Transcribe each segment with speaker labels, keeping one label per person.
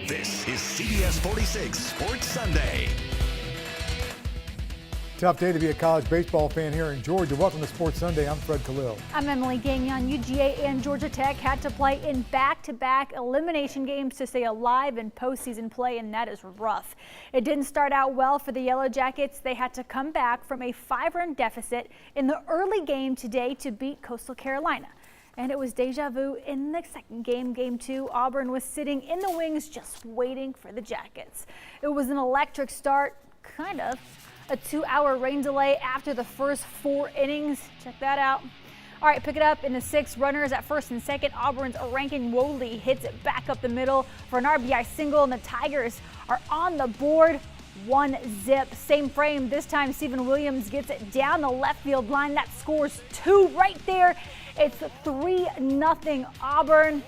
Speaker 1: This is CBS 46 Sports Sunday.
Speaker 2: Tough day to be a college baseball fan here in Georgia. Welcome to Sports Sunday. I'm Fred Khalil.
Speaker 3: I'm Emily Gagnon. UGA and Georgia Tech had to play in back-to-back elimination games to stay alive in postseason play, and that is rough. It didn't start out well for the Yellow Jackets. They had to come back from a 5-run deficit in the early game today to beat Coastal Carolina. And it was deja vu in the second game, Game 2. Auburn was sitting in the wings just waiting for the Jackets. It was an electric start, kind of. A 2-hour rain delay after the first 4 innings. Check that out. All right, pick it up in the 6th. Runners at first and second. Auburn's Rankin Woley hits it back up the middle for an RBI single, and the Tigers are on the board. 1-zip. Same frame. This time, Stephen Williams gets it down the left field line. That scores 2 right there. It's 3-0 Auburn.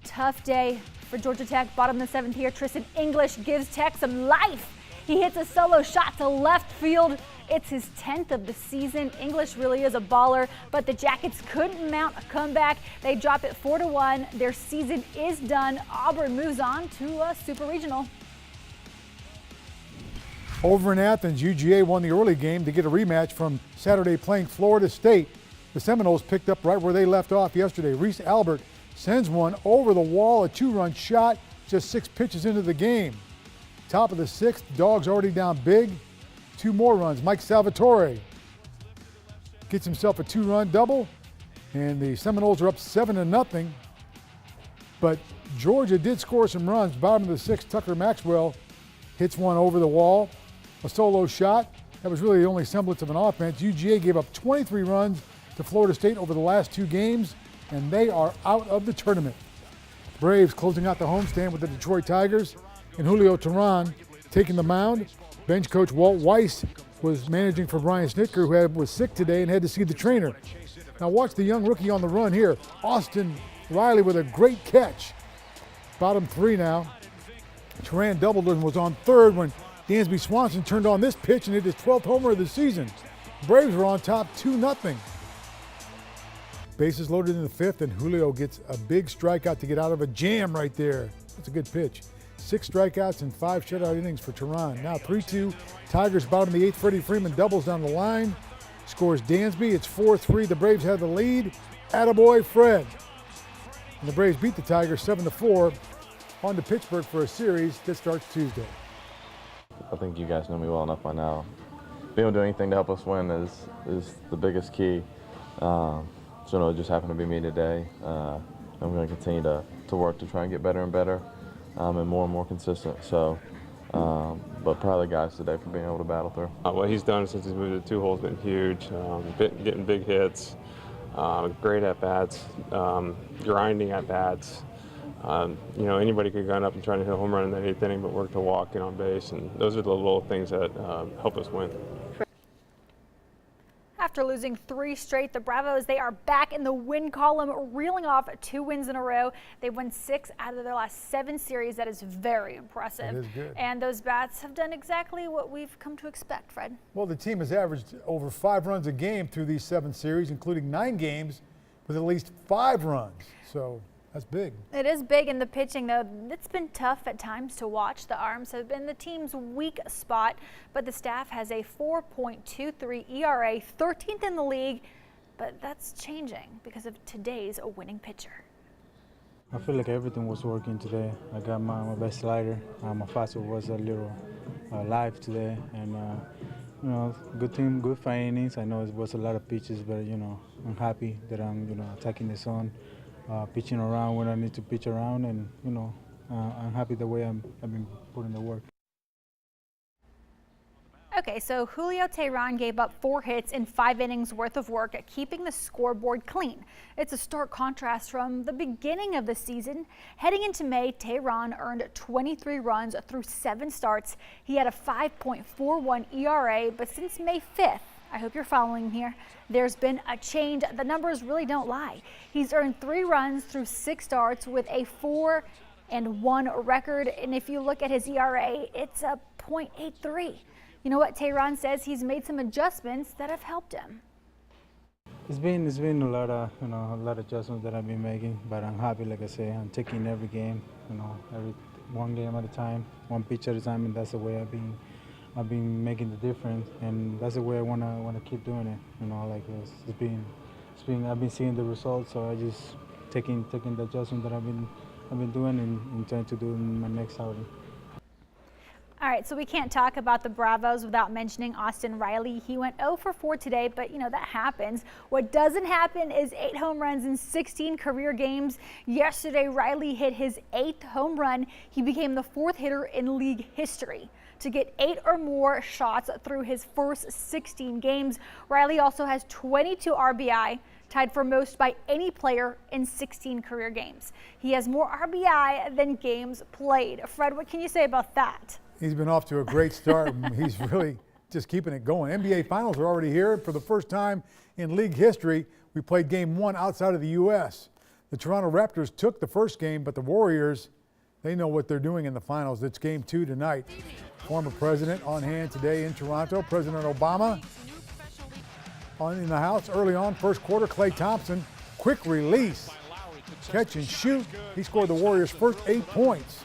Speaker 3: Tough day for Georgia Tech. Bottom of the 7th here. Tristan English gives Tech some life. He hits a solo shot to left field. It's his 10th of the season. English really is a baller, but the Jackets couldn't mount a comeback. They drop it 4-1. Their season is done. Auburn moves on to a Super Regional.
Speaker 2: Over in Athens, UGA won the early game to get a rematch from Saturday playing Florida State. The Seminoles picked up right where they left off yesterday. Reese Albert sends one over the wall, a 2-run shot, just 6 pitches into the game. Top of the 6th, Dogs already down big. 2 more runs. Mike Salvatore gets himself a 2-run double, and the Seminoles are up 7-0. But Georgia did score some runs. Bottom of the 6th, Tucker Maxwell hits one over the wall, a solo shot. That was really the only semblance of an offense. UGA gave up 23 runs to Florida State over the last 2 games, and they are out of the tournament. Braves closing out the homestand with the Detroit Tigers. And Julio Teheran taking the mound. Bench coach Walt Weiss was managing for Brian Snitker, who was sick today and had to see the trainer. Now watch the young rookie on the run here. Austin Riley with a great catch. Bottom 3 now. Teheran doubled and was on third when Dansby Swanson turned on this pitch and hit his 12th homer of the season. Braves were on top 2-0. Bases loaded in the 5th, and Julio gets a big strikeout to get out of a jam right there. That's a good pitch. 6 strikeouts and 5 shutout innings for Teheran. Now 3-2. Tigers bottom of the 8th. Freddie Freeman doubles down the line. Scores Dansby. It's 4-3. The Braves have the lead. Attaboy Fred. And the Braves beat the Tigers 7-4. On to Pittsburgh for a series that starts Tuesday.
Speaker 4: I think you guys know me well enough by now. Being able to do anything to help us win is the biggest key. So it just happened to be me today. I'm going to continue to work to try and get better and better. And more consistent. So, but proud of the guys today for being able to battle through.
Speaker 5: What he's done since he's moved to 2 holes has been huge. Getting big hits, great at bats, grinding at bats. Anybody could run up and try to hit a home run in the 8th inning, but work to walk, get on base, and those are the little things that help us win.
Speaker 3: After losing 3 straight, the Bravos, they are back in the win column, reeling off 2 wins in a row. They won 6 out of their last 7 series. That is very impressive.
Speaker 2: That is good.
Speaker 3: And those bats have done exactly what we've come to expect, Fred.
Speaker 2: Well, the team has averaged over 5 runs a game through these 7 series, including 9 games with at least 5 runs. So that's big. It
Speaker 3: is big in the pitching, though. It's been tough at times to watch. The arms have been the team's weak spot, but the staff has a 4.23 ERA, 13th in the league, but that's changing because of today's winning pitcher.
Speaker 6: I feel like everything was working today. I got my best slider. My fastball was a little live today, and good team, good 5 innings. I know it was a lot of pitches, but I'm happy that I'm attacking the zone. Pitching around when I need to pitch around, and I'm happy the way I've been putting the work.
Speaker 3: Okay, so Julio Teheran gave up 4 hits in 5 innings worth of work at keeping the scoreboard clean. It's a stark contrast from the beginning of the season. Heading into May, Teheran earned 23 runs through 7 starts. He had a 5.41 ERA, but since May 5th, I hope you're following here, there's been a change. The numbers really don't lie. He's earned 3 runs through 6 starts with a 4-1 record. And if you look at his ERA, it's a .83. You know what? Teheran says he's made some adjustments that have helped him.
Speaker 6: It's been a lot of adjustments that I've been making, but I'm happy. Like I say, I'm taking every game every one game at a time, one pitch at a time, and that's the way I've been making the difference, and that's the way I wanna keep doing it. Like I've been seeing the results, so I just taking the adjustment that I've been doing and trying to do in my next outing.
Speaker 3: All right, so we can't talk about the Bravos without mentioning Austin Riley. He went 0 for 4 today, but that happens. What doesn't happen is 8 home runs in 16 career games. Yesterday, Riley hit his 8th home run. He became the 4th hitter in league history to get 8 or more shots through his first 16 games. Riley also has 22 RBI, tied for most by any player in 16 career games. He has more RBI than games played. Fred, what can you say about that?
Speaker 2: He's been off to a great start. He's really just keeping it going. NBA Finals are already here. For the first time in league history, we played game 1 outside of the U.S. The Toronto Raptors took the first game, but the Warriors, they know what they're doing in the finals. It's game 2 tonight. Former president on hand today in Toronto, President Obama. In the house early on, first quarter, Klay Thompson, quick release, catch and shoot. He scored the Warriors' first 8 points.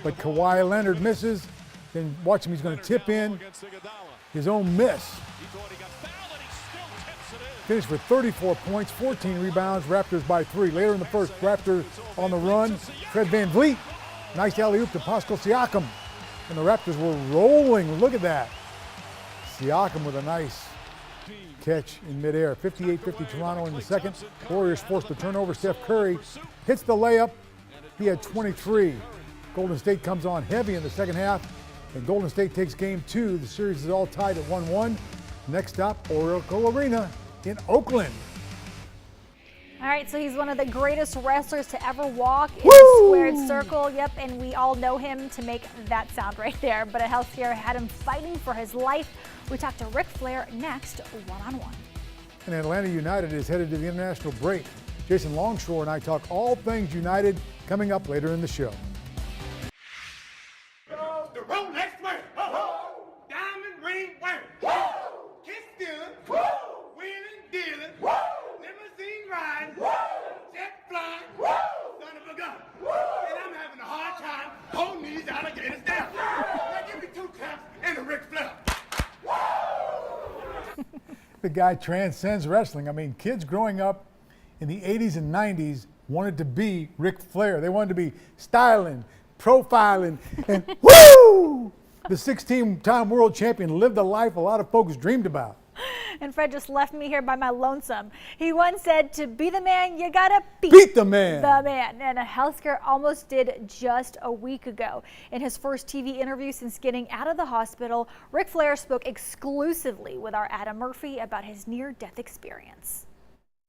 Speaker 2: But Kawhi Leonard misses. Then watch him, he's going to tip in his own miss. Finished for 34 points, 14 rebounds, Raptors by 3. Later in the first, Raptors on the run. Fred VanVleet, nice alley-oop to Pascal Siakam. And the Raptors were rolling, look at that. Siakam with a nice catch in midair. 58-50 Toronto in the second. Warriors forced the turnover. Steph Curry hits the layup. He had 23. Golden State comes on heavy in the second half, and Golden State takes game 2. The series is all tied at 1-1. Next stop, Oracle Arena in Oakland.
Speaker 3: All right, so he's one of the greatest wrestlers to ever walk in the squared circle. Yep, and we all know him to make that sound right there. But a healthcare had him fighting for his life. We talk to Ric Flair next, one-on-one.
Speaker 2: And Atlanta United is headed to the international break. Jason Longshore and I talk all things United coming up later in the show.
Speaker 7: The Rolex wearing, diamond ring wearing, kiss stealing, wheeling dealing, limousine riding, jet flying, son of a gun. And I'm having a hard time holding these alligators down. Now give me 2 claps and a Ric Flair.
Speaker 2: The guy transcends wrestling. I mean, kids growing up in the 80s and 90s wanted to be Ric Flair. They wanted to be styling, profiling, and woo! The 16-time world champion lived a life a lot of folks dreamed about.
Speaker 3: And Fred just left me here by my lonesome. He once said, to be the man, you gotta
Speaker 2: beat the man.
Speaker 3: The man. And a healthcare almost did just a week ago. In his first TV interview since getting out of the hospital, Ric Flair spoke exclusively with our Adam Murphy about his near-death experience.